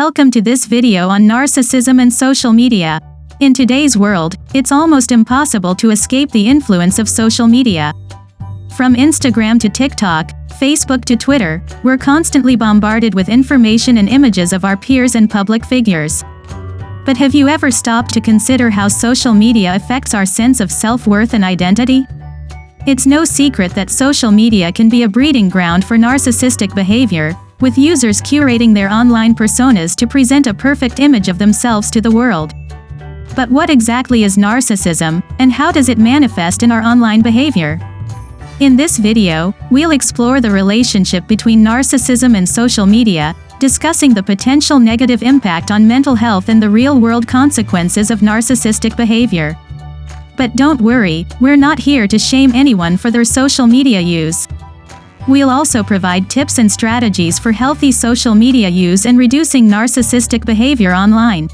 Welcome to this video on narcissism and social media. In today's world, it's almost impossible to escape the influence of social media. From Instagram to TikTok, Facebook to Twitter, we're constantly bombarded with information and images of our peers and public figures. But have you ever stopped to consider how social media affects our sense of self-worth and identity? It's no secret that social media can be a breeding ground for narcissistic behavior, with users curating their online personas to present a perfect image of themselves to the world. But what exactly is narcissism, and how does it manifest in our online behavior? In this video, we'll explore the relationship between narcissism and social media, discussing the potential negative impact on mental health and the real-world consequences of narcissistic behavior. But don't worry, we're not here to shame anyone for their social media use. We'll also provide tips and strategies for healthy social media use and reducing narcissistic behavior online.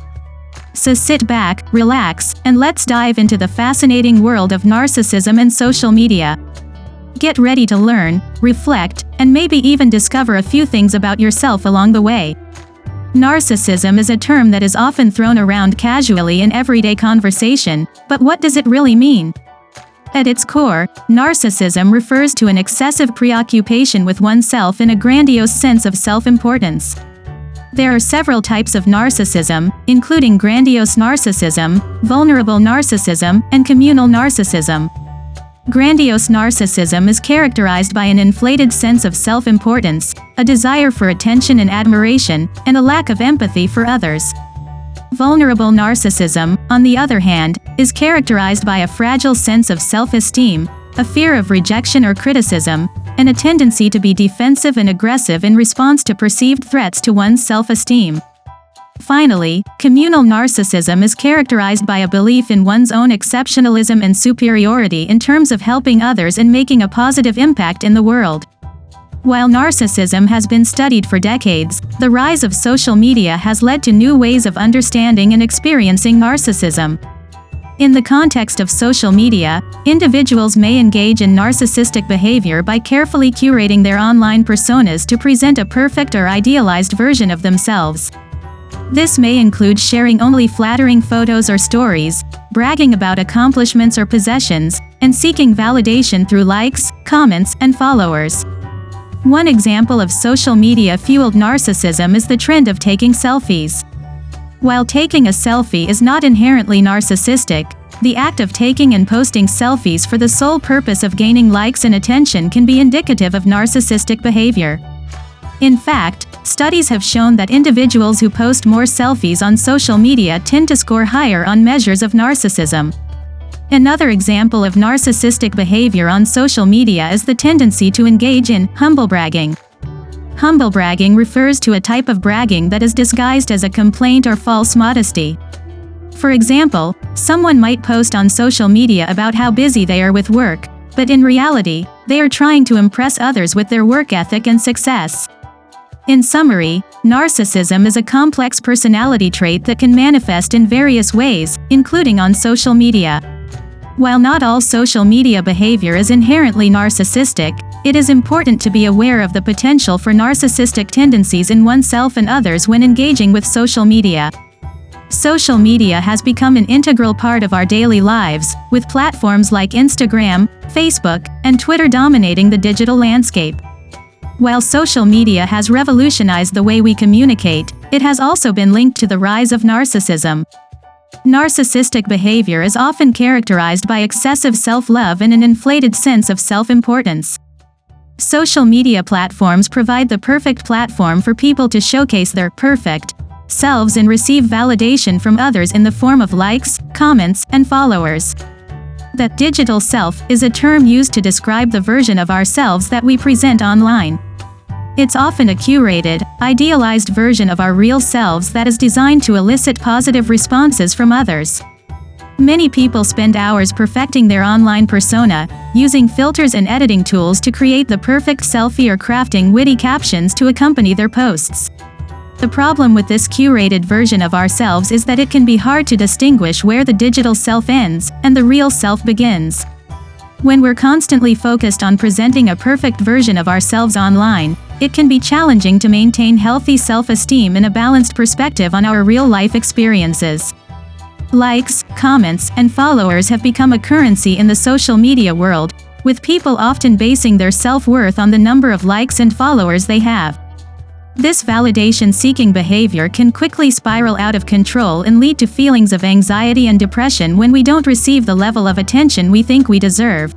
So sit back, relax, and let's dive into the fascinating world of narcissism and social media. Get ready to learn, reflect, and maybe even discover a few things about yourself along the way. Narcissism is a term that is often thrown around casually in everyday conversation, but what does it really mean? At its core, narcissism refers to an excessive preoccupation with oneself in a grandiose sense of self-importance. There are several types of narcissism, including grandiose narcissism, vulnerable narcissism, and communal narcissism. Grandiose narcissism is characterized by an inflated sense of self-importance, a desire for attention and admiration, and a lack of empathy for others. Vulnerable narcissism, on the other hand, is characterized by a fragile sense of self-esteem, a fear of rejection or criticism, and a tendency to be defensive and aggressive in response to perceived threats to one's self-esteem. Finally, communal narcissism is characterized by a belief in one's own exceptionalism and superiority in terms of helping others and making a positive impact in the world. While narcissism has been studied for decades, the rise of social media has led to new ways of understanding and experiencing narcissism. In the context of social media, individuals may engage in narcissistic behavior by carefully curating their online personas to present a perfect or idealized version of themselves. This may include sharing only flattering photos or stories, bragging about accomplishments or possessions, and seeking validation through likes, comments, and followers. One example of social media-fueled narcissism is the trend of taking selfies. While taking a selfie is not inherently narcissistic, the act of taking and posting selfies for the sole purpose of gaining likes and attention can be indicative of narcissistic behavior. In fact, studies have shown that individuals who post more selfies on social media tend to score higher on measures of narcissism. Another example of narcissistic behavior on social media is the tendency to engage in humble bragging. Humble bragging refers to a type of bragging that is disguised as a complaint or false modesty. For example, someone might post on social media about how busy they are with work, but in reality, they are trying to impress others with their work ethic and success. In summary, narcissism is a complex personality trait that can manifest in various ways, including on social media. While not all social media behavior is inherently narcissistic, it is important to be aware of the potential for narcissistic tendencies in oneself and others when engaging with social media. Social media has become an integral part of our daily lives, with platforms like Instagram, Facebook, and Twitter dominating the digital landscape. While social media has revolutionized the way we communicate, it has also been linked to the rise of narcissism. Narcissistic behavior is often characterized by excessive self-love and an inflated sense of self-importance. Social media platforms provide the perfect platform for people to showcase their perfect selves and receive validation from others in the form of likes, comments, and followers. The digital self is a term used to describe the version of ourselves that we present online. It's often a curated, idealized version of our real selves that is designed to elicit positive responses from others. Many people spend hours perfecting their online persona, using filters and editing tools to create the perfect selfie or crafting witty captions to accompany their posts. The problem with this curated version of ourselves is that it can be hard to distinguish where the digital self ends and the real self begins. When we're constantly focused on presenting a perfect version of ourselves online, it can be challenging to maintain healthy self-esteem and a balanced perspective on our real-life experiences. Likes, comments, and followers have become a currency in the social media world, with people often basing their self-worth on the number of likes and followers they have. This validation-seeking behavior can quickly spiral out of control and lead to feelings of anxiety and depression when we don't receive the level of attention we think we deserve.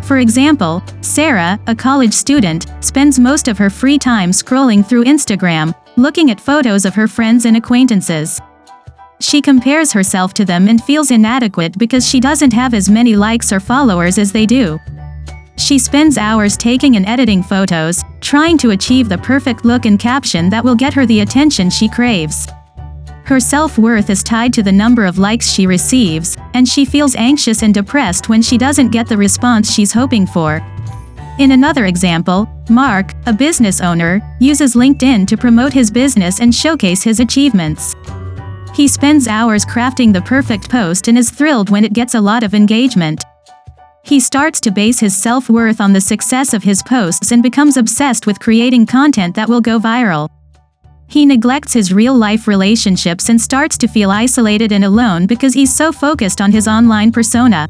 For example, Sarah, a college student, spends most of her free time scrolling through Instagram, looking at photos of her friends and acquaintances. She compares herself to them and feels inadequate because she doesn't have as many likes or followers as they do. She spends hours taking and editing photos, trying to achieve the perfect look and caption that will get her the attention she craves. Her self-worth is tied to the number of likes she receives, and she feels anxious and depressed when she doesn't get the response she's hoping for. In another example, Mark, a business owner, uses LinkedIn to promote his business and showcase his achievements. He spends hours crafting the perfect post and is thrilled when it gets a lot of engagement. He starts to base his self-worth on the success of his posts and becomes obsessed with creating content that will go viral. He neglects his real-life relationships and starts to feel isolated and alone because he's so focused on his online persona.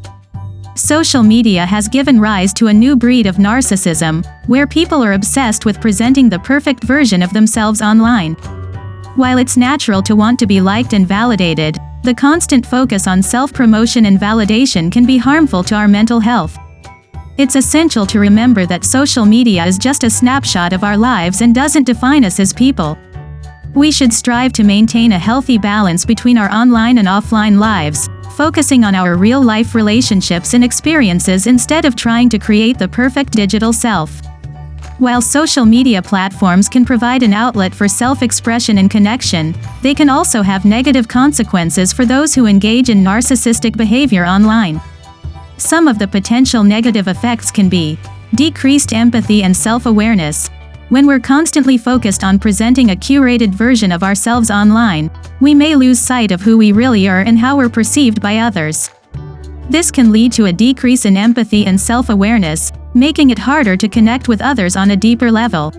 Social media has given rise to a new breed of narcissism, where people are obsessed with presenting the perfect version of themselves online. While it's natural to want to be liked and validated, the constant focus on self-promotion and validation can be harmful to our mental health. It's essential to remember that social media is just a snapshot of our lives and doesn't define us as people. We should strive to maintain a healthy balance between our online and offline lives, focusing on our real-life relationships and experiences instead of trying to create the perfect digital self. While social media platforms can provide an outlet for self-expression and connection, they can also have negative consequences for those who engage in narcissistic behavior online. Some of the potential negative effects can be decreased empathy and self-awareness. When we're constantly focused on presenting a curated version of ourselves online, we may lose sight of who we really are and how we're perceived by others. This can lead to a decrease in empathy and self-awareness, making it harder to connect with others on a deeper level.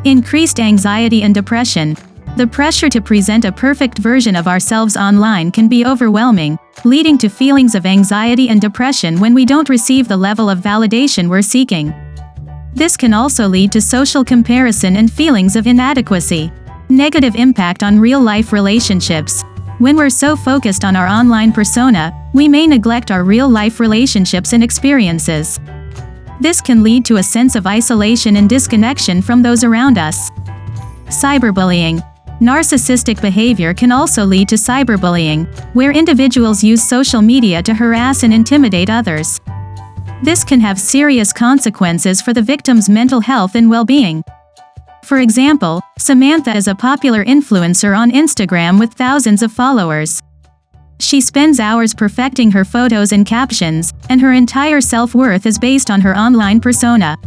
Increased anxiety and depression. The pressure to present a perfect version of ourselves online can be overwhelming, leading to feelings of anxiety and depression when we don't receive the level of validation we're seeking. This can also lead to social comparison and feelings of inadequacy. Negative impact on real-life relationships. When we're so focused on our online persona, we may neglect our real-life relationships and experiences. This can lead to a sense of isolation and disconnection from those around us. Cyberbullying. Narcissistic behavior can also lead to cyberbullying, where individuals use social media to harass and intimidate others. This can have serious consequences for the victim's mental health and well-being. For example, Samantha is a popular influencer on Instagram with thousands of followers. She spends hours perfecting her photos and captions, and her entire self-worth is based on her online persona.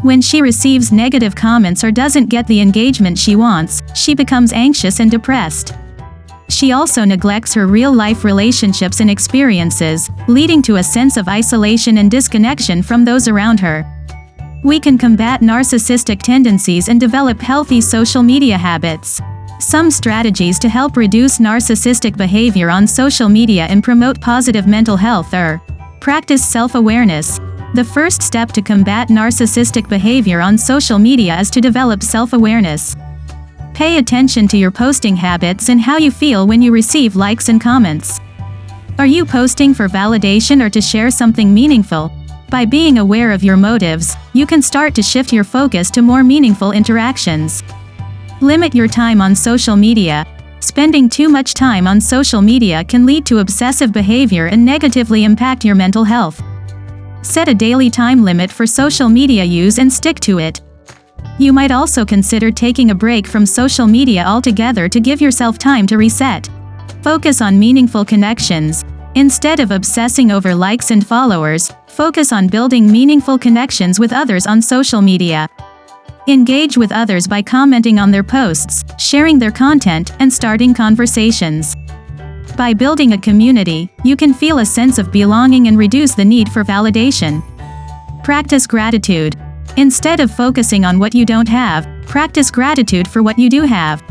When she receives negative comments or doesn't get the engagement she wants, she becomes anxious and depressed. She also neglects her real-life relationships and experiences, leading to a sense of isolation and disconnection from those around her. We can combat narcissistic tendencies and develop healthy social media habits. Some strategies to help reduce narcissistic behavior on social media and promote positive mental health are: practice self-awareness. The first step to combat narcissistic behavior on social media is to develop self-awareness. Pay attention to your posting habits and how you feel when you receive likes and comments. Are you posting for validation or to share something meaningful? By being aware of your motives, you can start to shift your focus to more meaningful interactions. Limit your time on social media. Spending too much time on social media can lead to obsessive behavior and negatively impact your mental health. Set a daily time limit for social media use and stick to it. You might also consider taking a break from social media altogether to give yourself time to reset. Focus on meaningful connections. Instead of obsessing over likes and followers, focus on building meaningful connections with others on social media. Engage with others by commenting on their posts, sharing their content, and starting conversations. By building a community, you can feel a sense of belonging and reduce the need for validation. Practice gratitude. Instead of focusing on what you don't have, practice gratitude for what you do have.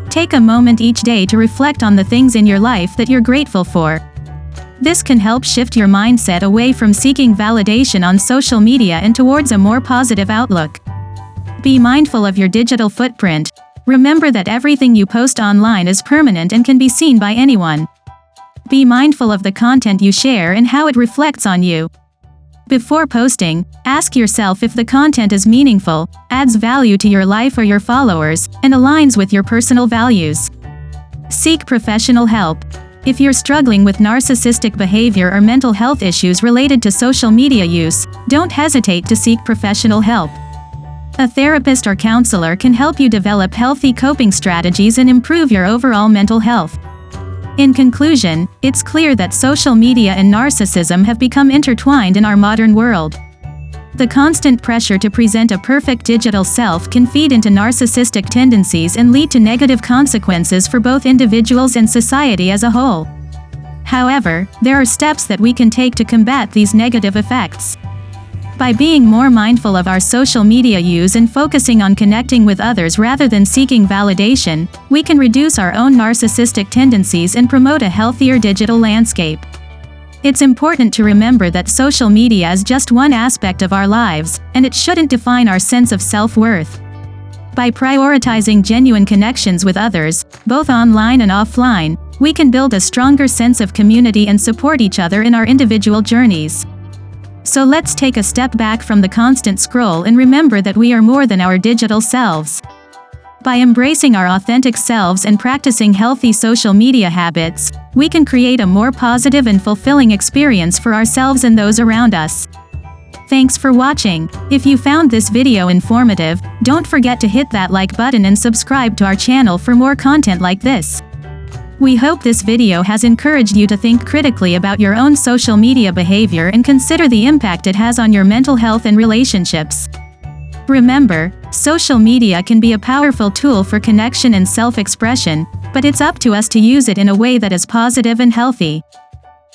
Take a moment each day to reflect on the things in your life that you're grateful for. This can help shift your mindset away from seeking validation on social media and towards a more positive outlook. Be mindful of your digital footprint. Remember that everything you post online is permanent and can be seen by anyone. Be mindful of the content you share and how it reflects on you. Before posting, ask yourself if the content is meaningful, adds value to your life or your followers, and aligns with your personal values. Seek professional help. If you're struggling with narcissistic behavior or mental health issues related to social media use, don't hesitate to seek professional help. A therapist or counselor can help you develop healthy coping strategies and improve your overall mental health. In conclusion, it's clear that social media and narcissism have become intertwined in our modern world. The constant pressure to present a perfect digital self can feed into narcissistic tendencies and lead to negative consequences for both individuals and society as a whole. However, there are steps that we can take to combat these negative effects. By being more mindful of our social media use and focusing on connecting with others rather than seeking validation, we can reduce our own narcissistic tendencies and promote a healthier digital landscape. It's important to remember that social media is just one aspect of our lives, and it shouldn't define our sense of self-worth. By prioritizing genuine connections with others, both online and offline, we can build a stronger sense of community and support each other in our individual journeys. So let's take a step back from the constant scroll and remember that we are more than our digital selves. By embracing our authentic selves and practicing healthy social media habits, we can create a more positive and fulfilling experience for ourselves and those around us. Thanks for watching. If you found this video informative, don't forget to hit that like button and subscribe to our channel for more content like this. We hope this video has encouraged you to think critically about your own social media behavior and consider the impact it has on your mental health and relationships. Remember, social media can be a powerful tool for connection and self-expression, but it's up to us to use it in a way that is positive and healthy.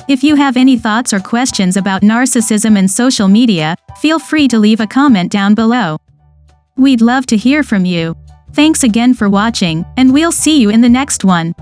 If you have any thoughts or questions about narcissism and social media, feel free to leave a comment down below. We'd love to hear from you. Thanks again for watching, and we'll see you in the next one.